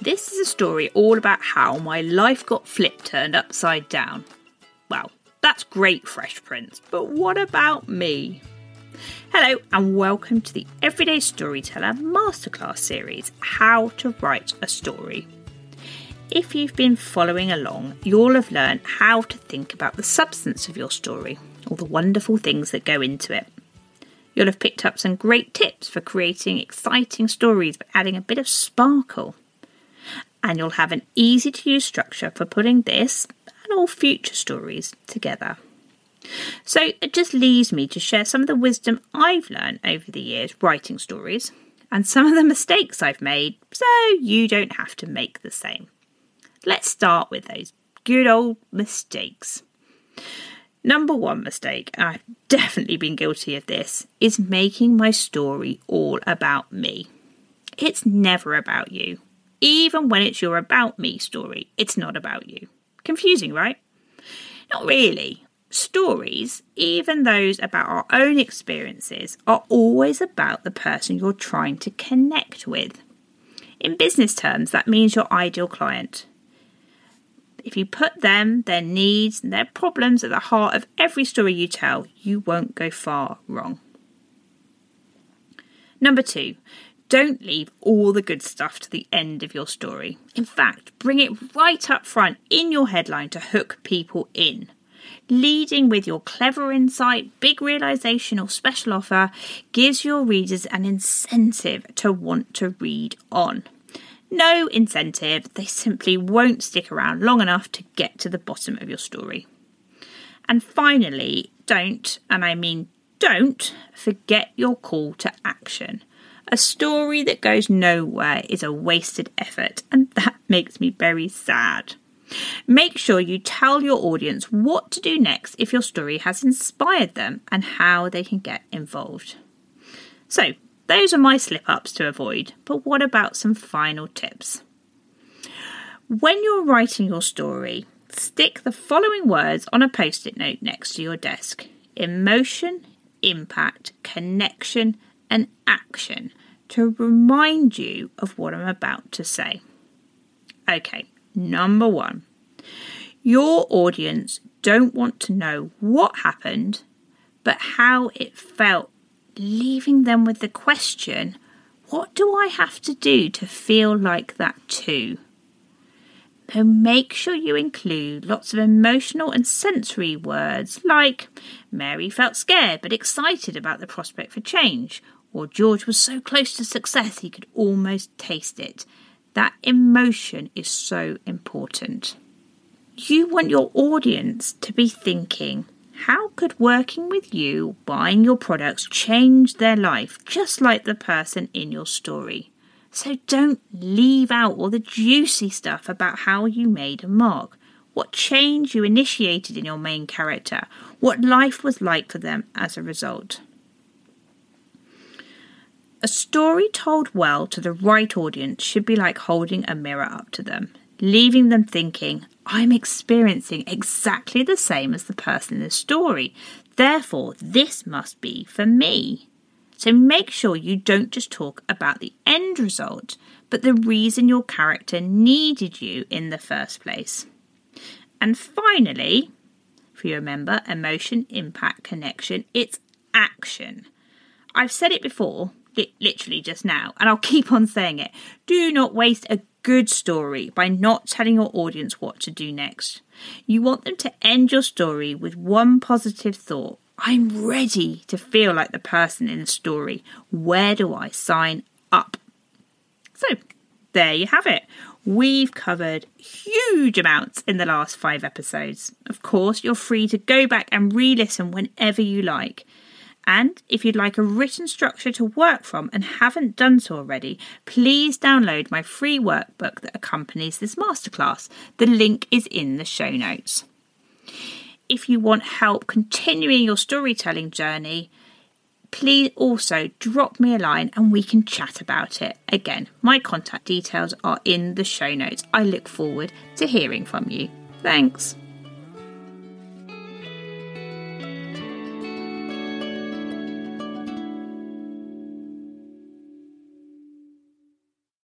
This is a story all about how my life got turned upside down. Well, that's great, Fresh Prince, but what about me? Hello and welcome to the Everyday Storyteller Masterclass series, How to Write a Story. If you've been following along, you'll have learned how to think about the substance of your story, all the wonderful things that go into it. You'll have picked up some great tips for creating exciting stories by adding a bit of sparkle. And you'll have an easy-to-use structure for putting this and all future stories together. So it just leaves me to share some of the wisdom I've learned over the years writing stories and some of the mistakes I've made so you don't have to make the same. Let's start with those good old mistakes. Number one mistake, and I've definitely been guilty of this, is making my story all about me. It's never about you. Even when it's your about me story, it's not about you. Confusing, right? Not really. Stories, even those about our own experiences, are always about the person you're trying to connect with. In business terms, that means your ideal client. If you put them, their needs, and their problems at the heart of every story you tell, you won't go far wrong. Number two, don't leave all the good stuff to the end of your story. In fact, bring it right up front in your headline to hook people in. Leading with your clever insight, big realization or special offer gives your readers an incentive to want to read on. No incentive, they simply won't stick around long enough to get to the bottom of your story. And finally, don't forget your call to action. A story that goes nowhere is a wasted effort, and that makes me very sad. Make sure you tell your audience what to do next if your story has inspired them and how they can get involved. So, those are my slip-ups to avoid, but what about some final tips? When you're writing your story, stick the following words on a post-it note next to your desk. Emotion, impact, connection, and action to remind you of what I'm about to say. Okay, number one. Your audience don't want to know what happened, but how it felt, leaving them with the question, what do I have to do to feel like that too? So make sure you include lots of emotional and sensory words like Mary felt scared but excited about the prospect for change, or George was so close to success he could almost taste it. That emotion is so important. You want your audience to be thinking, how could working with you, buying your products, change their life, just like the person in your story? So don't leave out all the juicy stuff about how you made a mark, what change you initiated in your main character, what life was like for them as a result. A story told well to the right audience should be like holding a mirror up to them, leaving them thinking, I'm experiencing exactly the same as the person in the story. Therefore, this must be for me. So make sure you don't just talk about the end result, but the reason your character needed you in the first place. And finally, if you remember, emotion, impact, connection, it's action. I've said it before, literally just now, and I'll keep on saying it. Do not waste a good story by not telling your audience what to do next. You want them to end your story with one positive thought. I'm ready to feel like the person in the story. Where do I sign up? So, there you have it. We've covered huge amounts in the last 5 episodes. Of course, you're free to go back and re-listen whenever you like. And if you'd like a written structure to work from and haven't done so already, please download my free workbook that accompanies this masterclass. The link is in the show notes. If you want help continuing your storytelling journey, please also drop me a line and we can chat about it. Again, my contact details are in the show notes. I look forward to hearing from you. Thanks.